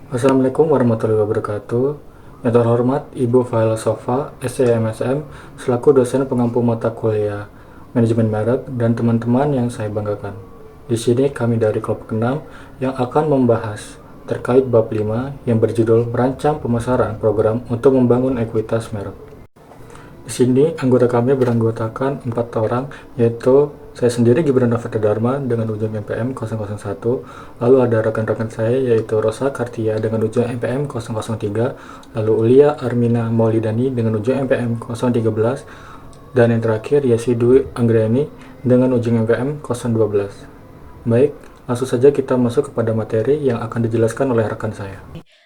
Assalamualaikum warahmatullahi wabarakatuh. Yang terhormat Ibu Filosofa, SCMSM, selaku dosen pengampu mata kuliah Manajemen Merek dan teman-teman yang saya banggakan. Di sini kami dari kelompok 6 yang akan membahas terkait bab 5 yang berjudul Merancang Pemasaran Program untuk Membangun Ekuitas Merek. Di sini anggota kami beranggotakan 4 orang, yaitu saya sendiri Gibran Novata Dharma dengan ujung MPM 001, lalu ada rekan-rekan saya yaitu Rosa Kartia dengan ujung MPM 003, lalu Ulia Armina Maulidani dengan ujung MPM 013, dan yang terakhir Yesi Dwi Anggreni dengan ujung MPM 012. Baik, langsung saja kita masuk kepada materi yang akan dijelaskan oleh rekan saya.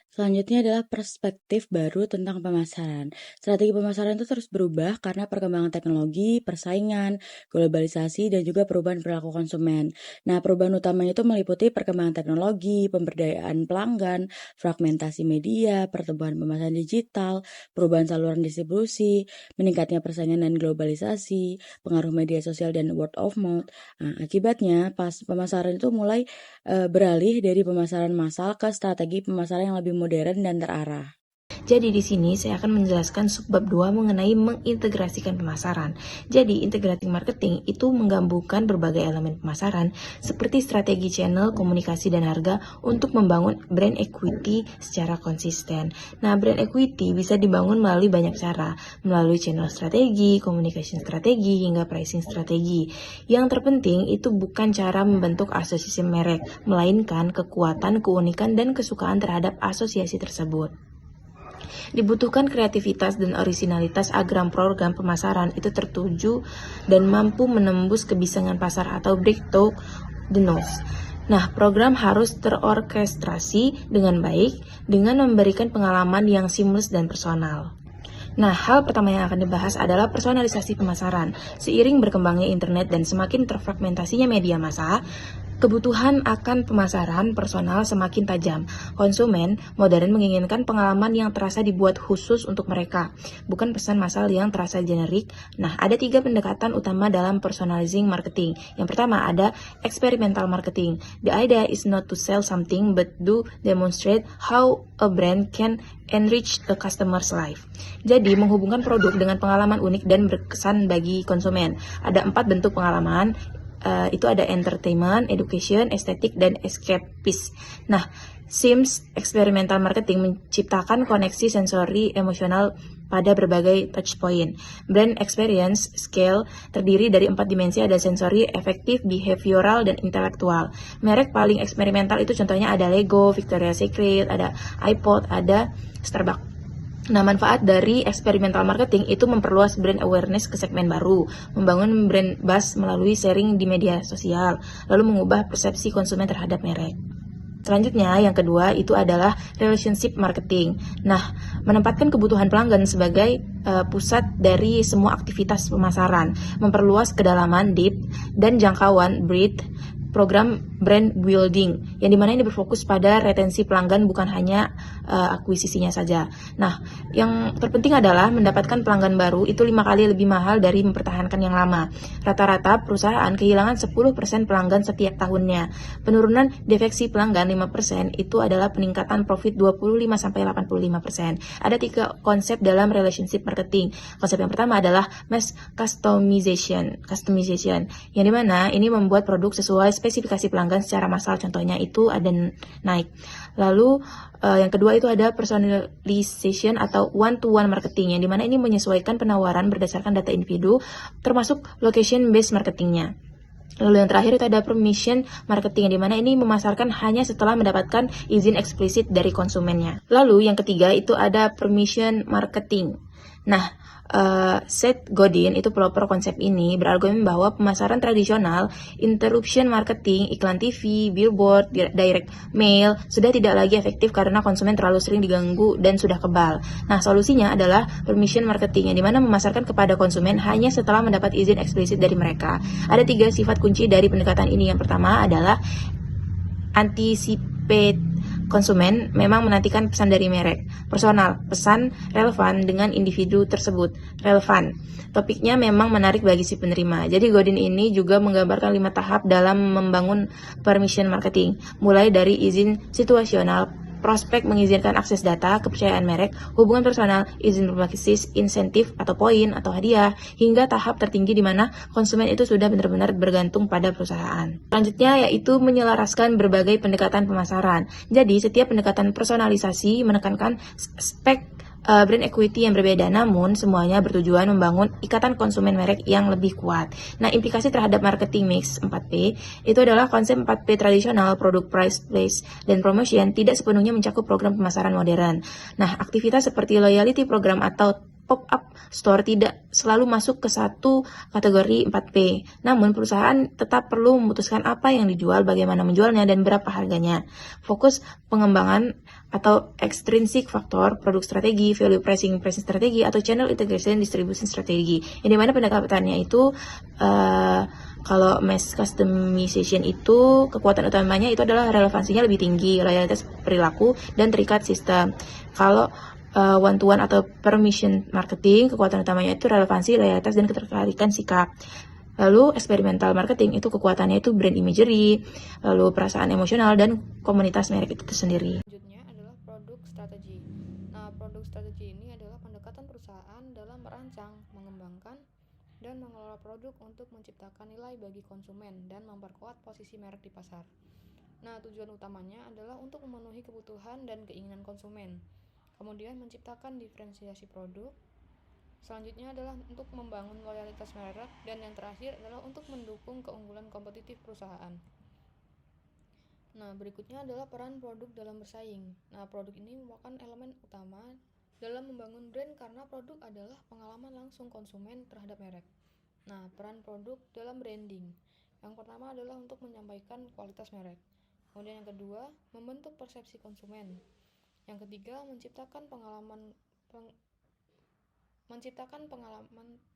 Selanjutnya adalah perspektif baru tentang pemasaran. Strategi pemasaran itu terus berubah karena perkembangan teknologi, persaingan, globalisasi, dan juga perubahan perilaku konsumen. Nah, perubahan utamanya itu meliputi perkembangan teknologi, pemberdayaan pelanggan, fragmentasi media, pertumbuhan pemasaran digital, perubahan saluran distribusi, meningkatnya persaingan dan globalisasi, pengaruh media sosial dan word of mouth. Nah, akibatnya pemasaran itu mulai beralih dari pemasaran massal ke strategi pemasaran yang lebih modern dan terarah. Jadi di sini saya akan menjelaskan subbab 2 mengenai mengintegrasikan pemasaran. Jadi integrating marketing itu menggabungkan berbagai elemen pemasaran seperti strategi channel, komunikasi, dan harga untuk membangun brand equity secara konsisten. Nah, brand equity bisa dibangun melalui banyak cara, melalui channel strategi, communication strategi, hingga pricing strategi. Yang terpenting itu bukan cara membentuk asosiasi merek, melainkan kekuatan, keunikan, dan kesukaan terhadap asosiasi tersebut. Dibutuhkan kreativitas dan orisinalitas agar program pemasaran itu tertuju dan mampu menembus kebisingan pasar atau break through the noise. Nah, program harus terorkestrasi dengan baik dengan memberikan pengalaman yang seamless dan personal. Nah, hal pertama yang akan dibahas adalah personalisasi pemasaran. Seiring berkembangnya internet dan semakin terfragmentasinya media massa, kebutuhan akan pemasaran personal semakin tajam. Konsumen modern menginginkan pengalaman yang terasa dibuat khusus untuk mereka, bukan pesan massal yang terasa generik. Nah, ada 3 pendekatan utama dalam personalizing marketing. Yang pertama ada experimental marketing. The idea is not to sell something, but to demonstrate how a brand can enrich the customer's life. Jadi, menghubungkan produk dengan pengalaman unik dan berkesan bagi konsumen. Ada 4 bentuk pengalaman, itu ada entertainment, education, estetik, dan escapist. Nah, SIMS experimental marketing menciptakan koneksi sensori emosional pada berbagai touchpoint. Brand experience scale terdiri dari 4 dimensi, ada sensori, efektif, behavioral, dan intelektual. Merek paling eksperimental itu contohnya ada Lego, Victoria's Secret, ada iPod, ada Starbucks. Nah, manfaat dari experimental marketing itu memperluas brand awareness ke segmen baru, membangun brand buzz melalui sharing di media sosial, lalu mengubah persepsi konsumen terhadap merek. Selanjutnya, yang kedua itu adalah relationship marketing. Nah, menempatkan kebutuhan pelanggan sebagai pusat dari semua aktivitas pemasaran, memperluas kedalaman deep dan jangkauan breadth program brand building, yang dimana ini berfokus pada retensi pelanggan bukan hanya akuisisinya saja. Nah, yang terpenting adalah mendapatkan pelanggan baru itu 5 kali lebih mahal dari mempertahankan yang lama. Rata-rata perusahaan kehilangan 10% pelanggan setiap tahunnya. Penurunan defeksi pelanggan 5% itu adalah peningkatan profit 25-85%. Ada 3 konsep dalam relationship marketing. Konsep yang pertama adalah mass customization, yang dimana ini membuat produk sesuai spesifikasi pelanggan secara massal, contohnya itu ada Nike. Lalu yang kedua itu ada personalization atau one-to-one marketing, yang dimana ini menyesuaikan penawaran berdasarkan data individu, termasuk location-based marketingnya. Lalu yang terakhir itu ada permission marketing, yang dimana ini memasarkan hanya setelah mendapatkan izin eksplisit dari konsumennya. Lalu yang ketiga itu ada permission marketing. Nah, Seth Godin itu pelopor konsep ini berargumen bahwa pemasaran tradisional, interruption marketing, iklan TV, billboard, direct mail sudah tidak lagi efektif karena konsumen terlalu sering diganggu dan sudah kebal. Nah, solusinya adalah permission marketing, yang dimana memasarkan kepada konsumen hanya setelah mendapat izin eksplisit dari mereka. Ada 3 sifat kunci dari pendekatan ini. Yang pertama adalah anticipate. Konsumen memang menantikan pesan dari merek. Personal, pesan relevan dengan individu tersebut. Relevan. Topiknya memang menarik bagi si penerima. Jadi Godin ini juga menggambarkan 5 tahap dalam membangun permission marketing. Mulai dari izin situasional, prospek mengizinkan akses data, kepercayaan merek, hubungan personal, izin berbasis insentif atau poin atau hadiah, hingga tahap tertinggi di mana konsumen itu sudah benar-benar bergantung pada perusahaan. Selanjutnya yaitu menyelaraskan berbagai pendekatan pemasaran. Jadi setiap pendekatan personalisasi menekankan spek brand equity yang berbeda, namun semuanya bertujuan membangun ikatan konsumen merek yang lebih kuat. Nah, implikasi terhadap marketing mix 4P itu adalah konsep 4P tradisional, product, price, place, dan promotion tidak sepenuhnya mencakup program pemasaran modern. Nah, aktivitas seperti loyalty program atau pop-up store tidak selalu masuk ke satu kategori 4P. Namun, perusahaan tetap perlu memutuskan apa yang dijual, bagaimana menjualnya, dan berapa harganya. Fokus pengembangan atau extrinsic factor, produk strategi, value pricing strategi, atau channel integration distribution strategi. Yang dimana pendekatannya itu kalau mass customization itu kekuatan utamanya itu adalah relevansinya lebih tinggi, loyalitas perilaku, dan terikat sistem. Kalau one-to-one atau permission marketing, kekuatan utamanya itu relevansi, loyalitas, dan ketertarikan sikap. Lalu eksperimental marketing itu kekuatannya itu brand imagery, lalu perasaan emosional, dan komunitas merek itu sendiri. Selanjutnya adalah produk strategi. Nah, produk strategi ini adalah pendekatan perusahaan dalam merancang, mengembangkan, dan mengelola produk untuk menciptakan nilai bagi konsumen dan memperkuat posisi merek di pasar. Nah, tujuan utamanya adalah untuk memenuhi kebutuhan dan keinginan konsumen, kemudian menciptakan diferensiasi produk. Selanjutnya adalah untuk membangun loyalitas merek, dan yang terakhir adalah untuk mendukung keunggulan kompetitif perusahaan. Nah, berikutnya adalah peran produk dalam bersaing. Nah, produk ini merupakan elemen utama dalam membangun brand karena produk adalah pengalaman langsung konsumen terhadap merek. Nah, peran produk dalam branding. Yang pertama adalah untuk menyampaikan kualitas merek. Kemudian yang kedua, membentuk persepsi konsumen. Yang ketiga, menciptakan pengalaman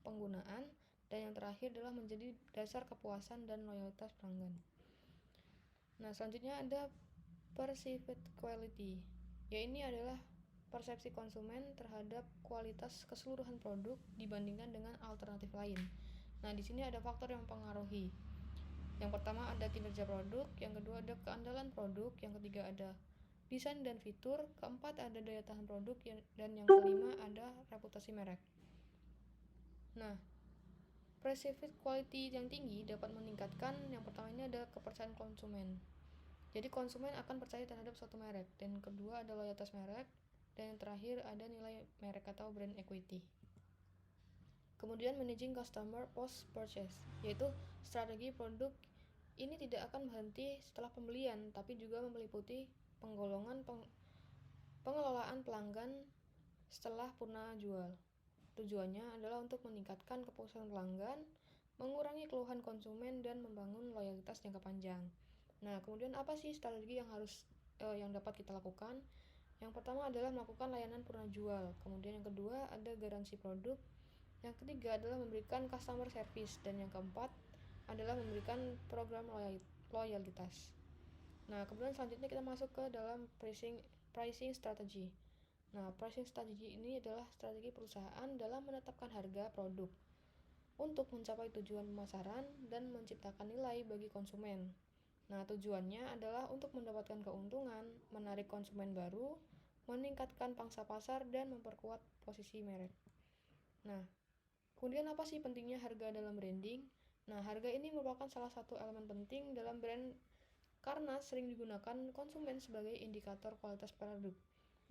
penggunaan, dan yang terakhir adalah menjadi dasar kepuasan dan loyalitas pelanggan. Nah, selanjutnya ada perceived quality. Ini adalah persepsi konsumen terhadap kualitas keseluruhan produk dibandingkan dengan alternatif lain. Nah, di sini ada faktor yang mempengaruhi. Yang pertama ada kinerja produk, yang kedua ada keandalan produk, yang ketiga ada desain dan fitur, keempat ada daya tahan produk, dan yang kelima ada reputasi merek. Nah, perceived quality yang tinggi dapat meningkatkan, yang pertama ini ada kepercayaan konsumen. Jadi konsumen akan percaya terhadap suatu merek, dan yang kedua ada loyalitas merek, dan yang terakhir ada nilai merek atau brand equity. Kemudian managing customer post purchase, yaitu strategi produk ini tidak akan berhenti setelah pembelian, tapi juga meliputi pengelolaan pelanggan setelah purna jual. Tujuannya adalah untuk meningkatkan kepuasan pelanggan, mengurangi keluhan konsumen, dan membangun loyalitas jangka panjang. Nah, kemudian apa sih strategi yang dapat kita lakukan? Yang pertama adalah melakukan layanan purna jual. Kemudian yang kedua ada garansi produk. Yang ketiga adalah memberikan customer service, dan yang keempat adalah memberikan program loyalitas. Nah, kemudian selanjutnya kita masuk ke dalam pricing strategy. Nah, pricing strategy ini adalah strategi perusahaan dalam menetapkan harga produk untuk mencapai tujuan pemasaran dan menciptakan nilai bagi konsumen. Nah, tujuannya adalah untuk mendapatkan keuntungan, menarik konsumen baru, meningkatkan pangsa pasar, dan memperkuat posisi merek. Nah, kemudian apa sih pentingnya harga dalam branding? Nah, harga ini merupakan salah satu elemen penting dalam brand karena sering digunakan konsumen sebagai indikator kualitas produk.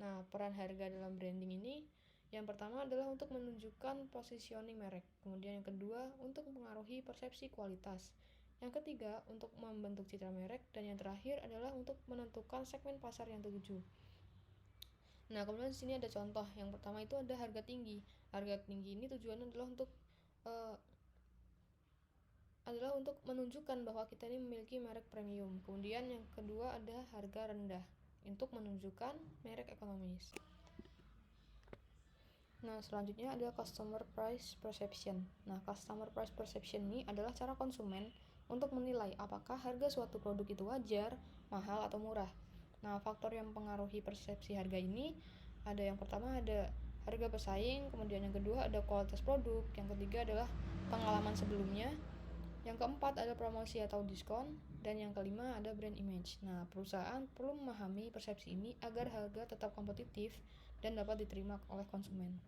Nah, peran harga dalam branding ini yang pertama adalah untuk menunjukkan positioning merek, kemudian yang kedua untuk mempengaruhi persepsi kualitas, yang ketiga untuk membentuk citra merek, dan yang terakhir adalah untuk menentukan segmen pasar yang tertuju. Nah, kemudian di sini ada contoh. Yang pertama itu ada harga tinggi. Harga tinggi ini tujuannya adalah untuk menunjukkan bahwa kita ini memiliki merek premium. Kemudian yang kedua ada harga rendah untuk menunjukkan merek ekonomis. Nah, selanjutnya ada customer price perception. Nah, customer price perception ini adalah cara konsumen untuk menilai apakah harga suatu produk itu wajar, mahal, atau murah. Nah, faktor yang mempengaruhi persepsi harga ini ada yang pertama ada harga bersaing, kemudian yang kedua ada kualitas produk, yang ketiga adalah pengalaman sebelumnya, Yang keempat ada promosi atau diskon, dan yang kelima ada brand image. Nah, perusahaan perlu memahami persepsi ini agar harga tetap kompetitif dan dapat diterima oleh konsumen.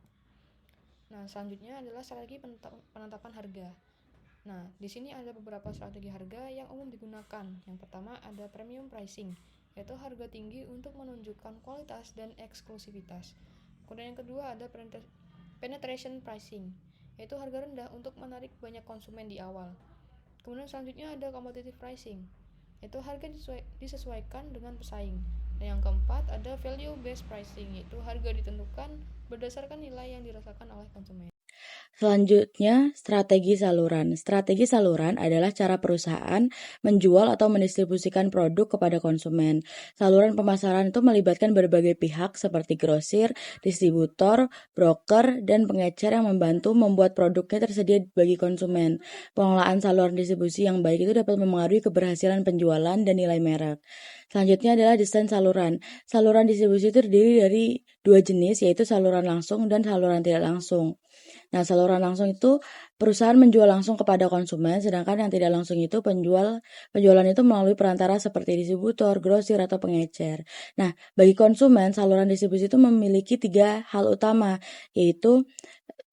Nah, selanjutnya adalah strategi penetapan harga. Nah, di sini ada beberapa strategi harga yang umum digunakan. Yang pertama ada premium pricing, yaitu harga tinggi untuk menunjukkan kualitas dan eksklusivitas. Kemudian yang kedua ada penetration pricing, yaitu harga rendah untuk menarik banyak konsumen di awal. Kemudian selanjutnya ada competitive pricing, yaitu harga disesuaikan dengan pesaing. Dan yang keempat ada value based pricing, yaitu harga ditentukan berdasarkan nilai yang dirasakan oleh konsumen. Selanjutnya, strategi saluran. Strategi saluran adalah cara perusahaan menjual atau mendistribusikan produk kepada konsumen. Saluran pemasaran itu melibatkan berbagai pihak seperti grosir, distributor, broker, dan pengecer yang membantu membuat produknya tersedia bagi konsumen. Pengelolaan saluran distribusi yang baik itu dapat memengaruhi keberhasilan penjualan dan nilai merek. Selanjutnya adalah desain saluran. Saluran distribusi itu terdiri dari dua jenis, yaitu saluran langsung dan saluran tidak langsung. Nah, saluran langsung itu perusahaan menjual langsung kepada konsumen, sedangkan yang tidak langsung itu penjualan itu melalui perantara seperti distributor, grosir, atau pengecer. Nah, bagi konsumen, saluran distribusi itu memiliki tiga hal utama, yaitu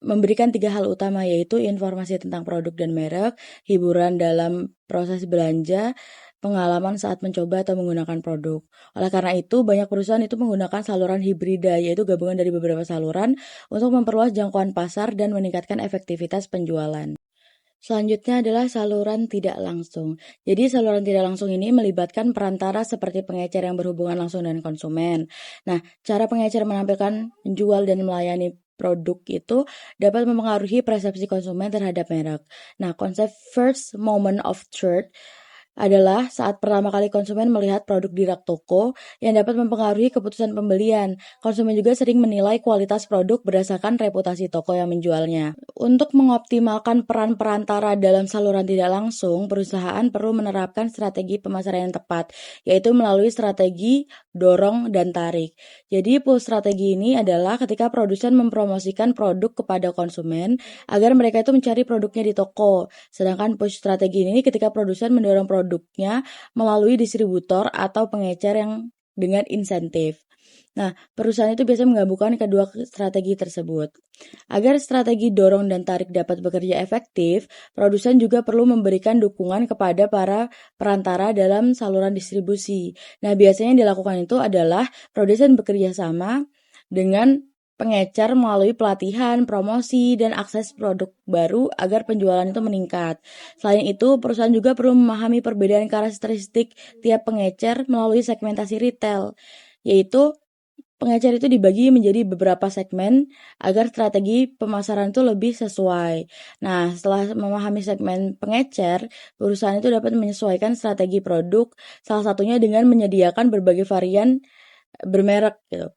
memberikan tiga hal utama, yaitu informasi tentang produk dan merek, hiburan dalam proses belanja, pengalaman saat mencoba atau menggunakan produk. Oleh karena itu, banyak perusahaan itu menggunakan saluran hibrida, yaitu gabungan dari beberapa saluran untuk memperluas jangkauan pasar dan meningkatkan efektivitas penjualan. Selanjutnya adalah saluran tidak langsung. Jadi saluran tidak langsung ini melibatkan perantara seperti pengecer yang berhubungan langsung dengan konsumen. Nah, cara pengecer menampilkan, menjual, dan melayani produk itu dapat mempengaruhi persepsi konsumen terhadap merek. Nah, konsep first moment of truth adalah saat pertama kali konsumen melihat produk di rak toko yang dapat mempengaruhi keputusan pembelian. Konsumen juga sering menilai kualitas produk berdasarkan reputasi toko yang menjualnya. Untuk mengoptimalkan peran perantara dalam saluran tidak langsung, perusahaan perlu menerapkan strategi pemasaran yang tepat, yaitu melalui strategi dorong dan tarik. Jadi pull strategi ini adalah ketika produsen mempromosikan produk kepada konsumen agar mereka itu mencari produknya di toko. Sedangkan push strategi ini ketika produsen mendorong produknya melalui distributor atau pengecer yang dengan insentif. Nah, perusahaan itu biasanya menggabungkan kedua strategi tersebut. Agar strategi dorong dan tarik dapat bekerja efektif, produsen juga perlu memberikan dukungan kepada para perantara dalam saluran distribusi. Nah, biasanya yang dilakukan itu adalah produsen bekerja sama dengan pengecer melalui pelatihan, promosi, dan akses produk baru agar penjualan itu meningkat. Selain itu, perusahaan juga perlu memahami perbedaan karakteristik tiap pengecer melalui segmentasi retail, yaitu pengecer itu dibagi menjadi beberapa segmen agar strategi pemasaran itu lebih sesuai. Nah, setelah memahami segmen pengecer, perusahaan itu dapat menyesuaikan strategi produk, salah satunya dengan menyediakan berbagai varian bermerek gitu.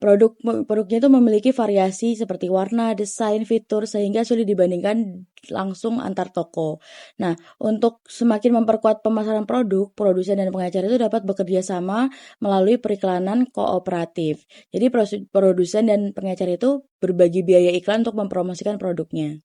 Produknya itu memiliki variasi seperti warna, desain, fitur, sehingga sulit dibandingkan langsung antar toko. Nah, untuk semakin memperkuat pemasaran produk, produsen dan pengecer itu dapat bekerja sama melalui periklanan kooperatif. Jadi, produsen dan pengecer itu berbagi biaya iklan untuk mempromosikan produknya.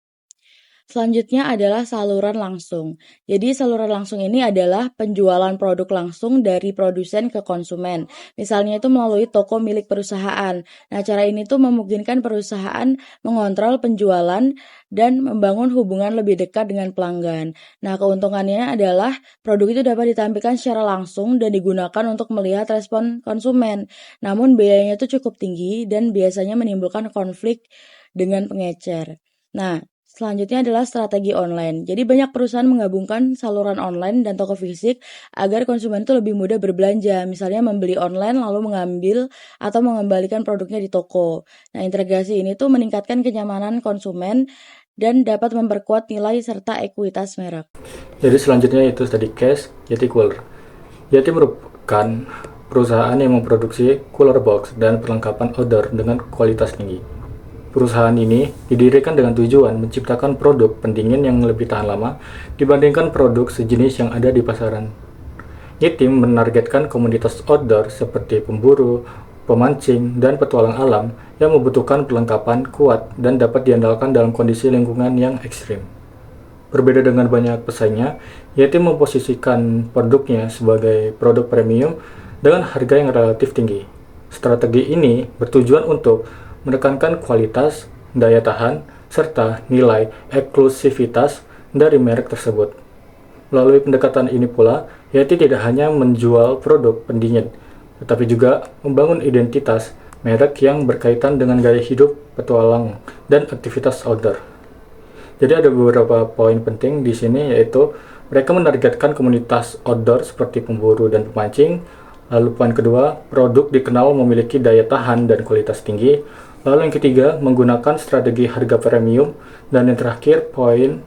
Selanjutnya adalah saluran langsung. Jadi saluran langsung ini adalah penjualan produk langsung dari produsen ke konsumen. Misalnya itu melalui toko milik perusahaan. Nah, cara ini tuh memungkinkan perusahaan mengontrol penjualan dan membangun hubungan lebih dekat dengan pelanggan. Nah, keuntungannya adalah produk itu dapat ditampilkan secara langsung dan digunakan untuk melihat respon konsumen. Namun biayanya itu cukup tinggi dan biasanya menimbulkan konflik dengan pengecer. Nah, selanjutnya adalah strategi online. Jadi banyak perusahaan menggabungkan saluran online dan toko fisik agar konsumen itu lebih mudah berbelanja. Misalnya membeli online lalu mengambil atau mengembalikan produknya di toko. Nah, integrasi ini tuh meningkatkan kenyamanan konsumen dan dapat memperkuat nilai serta ekuitas merek. Jadi selanjutnya itu tadi Cash Yeti Cooler. Yeti merupakan perusahaan yang memproduksi cooler box dan perlengkapan outdoor dengan kualitas tinggi. Perusahaan ini didirikan dengan tujuan menciptakan produk pendingin yang lebih tahan lama dibandingkan produk sejenis yang ada di pasaran. Yeti menargetkan komunitas outdoor seperti pemburu, pemancing, dan petualang alam yang membutuhkan perlengkapan kuat dan dapat diandalkan dalam kondisi lingkungan yang ekstrim. berbeda dengan banyak pesaingnya, Yeti memposisikan produknya sebagai produk premium dengan harga yang relatif tinggi. Strategi ini bertujuan untuk menekankan kualitas, daya tahan, serta nilai eksklusivitas dari merek tersebut. Melalui pendekatan ini pula, Yeti tidak hanya menjual produk pendingin, tetapi juga membangun identitas merek yang berkaitan dengan gaya hidup, petualang, dan aktivitas outdoor. Jadi ada beberapa poin penting di sini, yaitu mereka menargetkan komunitas outdoor seperti pemburu dan pemancing. Lalu poin kedua, produk dikenal memiliki daya tahan dan kualitas tinggi. Lalu yang ketiga, menggunakan strategi harga premium. Dan yang terakhir, poin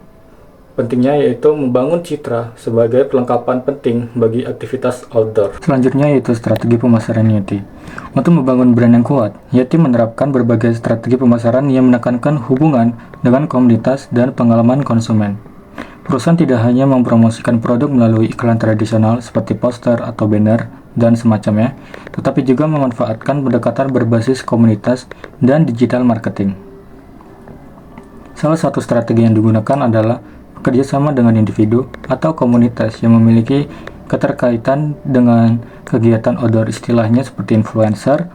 pentingnya yaitu membangun citra sebagai perlengkapan penting bagi aktivitas outdoor. Selanjutnya yaitu strategi pemasaran Yeti. Untuk membangun brand yang kuat, Yeti menerapkan berbagai strategi pemasaran yang menekankan hubungan dengan komunitas dan pengalaman konsumen. Perusahaan tidak hanya mempromosikan produk melalui iklan tradisional seperti poster atau banner dan semacamnya, tetapi juga memanfaatkan pendekatan berbasis komunitas dan digital marketing. Salah satu strategi yang digunakan adalah kerjasama dengan individu atau komunitas yang memiliki keterkaitan dengan kegiatan outdoor, istilahnya seperti influencer.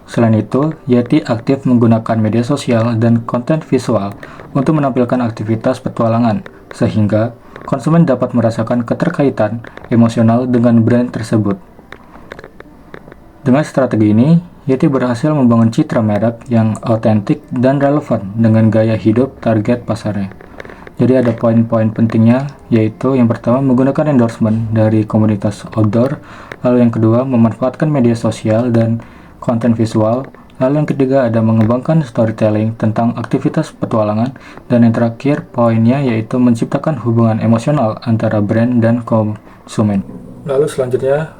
Selain itu, Yeti aktif menggunakan media sosial dan konten visual untuk menampilkan aktivitas petualangan, sehingga konsumen dapat merasakan keterkaitan emosional dengan brand tersebut. Dengan strategi ini, Yeti berhasil membangun citra merek yang autentik dan relevan dengan gaya hidup target pasarnya. Jadi ada poin-poin pentingnya, yaitu yang pertama menggunakan endorsement dari komunitas outdoor, lalu yang kedua memanfaatkan media sosial dan konten visual, lalu yang ketiga ada mengembangkan storytelling tentang aktivitas petualangan, dan yang terakhir poinnya yaitu menciptakan hubungan emosional antara brand dan konsumen. Lalu selanjutnya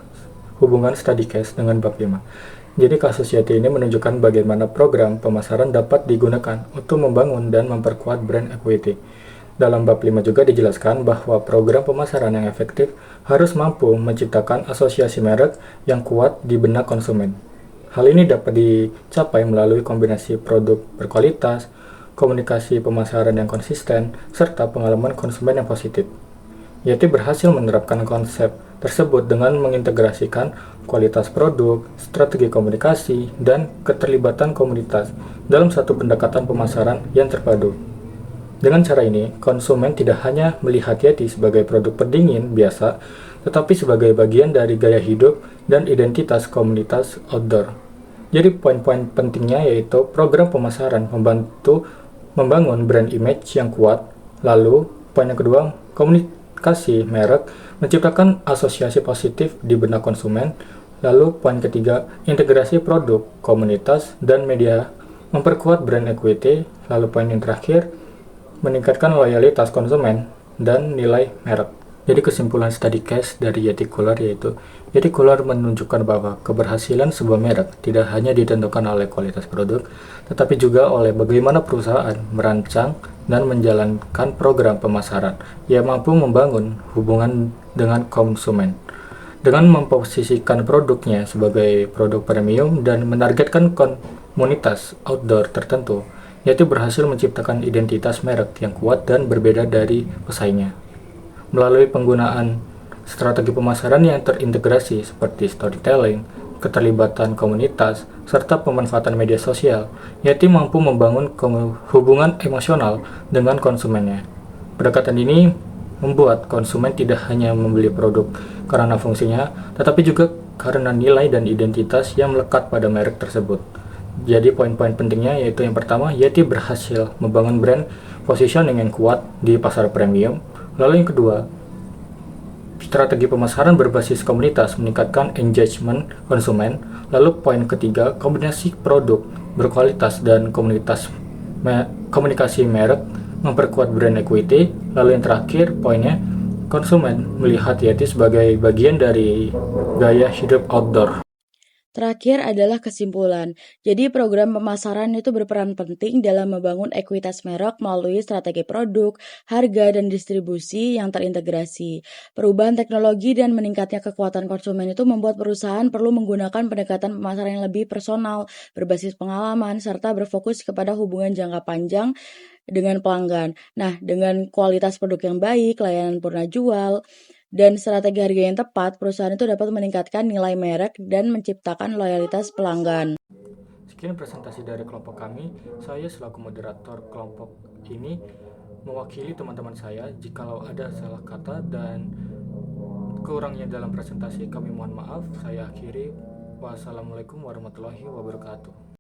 hubungan study case dengan bab 5. Jadi kasus Yeti ini menunjukkan bagaimana program pemasaran dapat digunakan untuk membangun dan memperkuat brand equity. Dalam bab 5 juga dijelaskan bahwa program pemasaran yang efektif harus mampu menciptakan asosiasi merek yang kuat di benak konsumen. Hal ini dapat dicapai melalui kombinasi produk berkualitas, komunikasi pemasaran yang konsisten, serta pengalaman konsumen yang positif. Yeti berhasil menerapkan konsep tersebut dengan mengintegrasikan kualitas produk, strategi komunikasi, dan keterlibatan komunitas dalam satu pendekatan pemasaran yang terpadu. Dengan cara ini, konsumen tidak hanya melihat Yeti sebagai produk pendingin biasa, tetapi sebagai bagian dari gaya hidup dan identitas komunitas outdoor. Jadi poin-poin pentingnya yaitu program pemasaran membantu membangun brand image yang kuat. Lalu, poin yang kedua, komunikasi merek menciptakan asosiasi positif di benak konsumen. Lalu, poin ketiga, integrasi produk, komunitas, dan media memperkuat brand equity. Lalu, poin yang terakhir, meningkatkan loyalitas konsumen dan nilai merek. Jadi kesimpulan study case dari Yeti Cooler yaitu Yeti Cooler menunjukkan bahwa keberhasilan sebuah merek tidak hanya ditentukan oleh kualitas produk, tetapi juga oleh bagaimana perusahaan merancang dan menjalankan program pemasaran yang mampu membangun hubungan dengan konsumen. Dengan memposisikan produknya sebagai produk premium dan menargetkan komunitas outdoor tertentu, Yeti berhasil menciptakan identitas merek yang kuat dan berbeda dari pesaingnya. Melalui penggunaan strategi pemasaran yang terintegrasi seperti storytelling, keterlibatan komunitas, serta pemanfaatan media sosial, Yeti mampu membangun hubungan emosional dengan konsumennya. Pendekatan ini membuat konsumen tidak hanya membeli produk karena fungsinya, tetapi juga karena nilai dan identitas yang melekat pada merek tersebut. Jadi poin-poin pentingnya yaitu yang pertama, Yeti berhasil membangun brand positioning yang kuat di pasar premium. Lalu yang kedua, strategi pemasaran berbasis komunitas meningkatkan engagement konsumen. Lalu poin ketiga, kombinasi produk berkualitas dan komunikasi merek memperkuat brand equity. Lalu yang terakhir poinnya, konsumen melihat Yeti sebagai bagian dari gaya hidup outdoor. Terakhir adalah kesimpulan. Jadi program pemasaran itu berperan penting dalam membangun ekuitas merek melalui strategi produk, harga, dan distribusi yang terintegrasi. Perubahan teknologi dan meningkatnya kekuatan konsumen itu membuat perusahaan perlu menggunakan pendekatan pemasaran yang lebih personal, berbasis pengalaman, serta berfokus kepada hubungan jangka panjang dengan pelanggan. Nah, dengan kualitas produk yang baik, layanan purna jual, dan strategi harga yang tepat, perusahaan itu dapat meningkatkan nilai merek dan menciptakan loyalitas pelanggan. Sekian presentasi dari kelompok kami. Saya selaku moderator kelompok ini mewakili teman-teman saya. Jikalau ada salah kata dan kurangnya dalam presentasi, kami mohon maaf. Saya akhiri. Wassalamualaikum warahmatullahi wabarakatuh.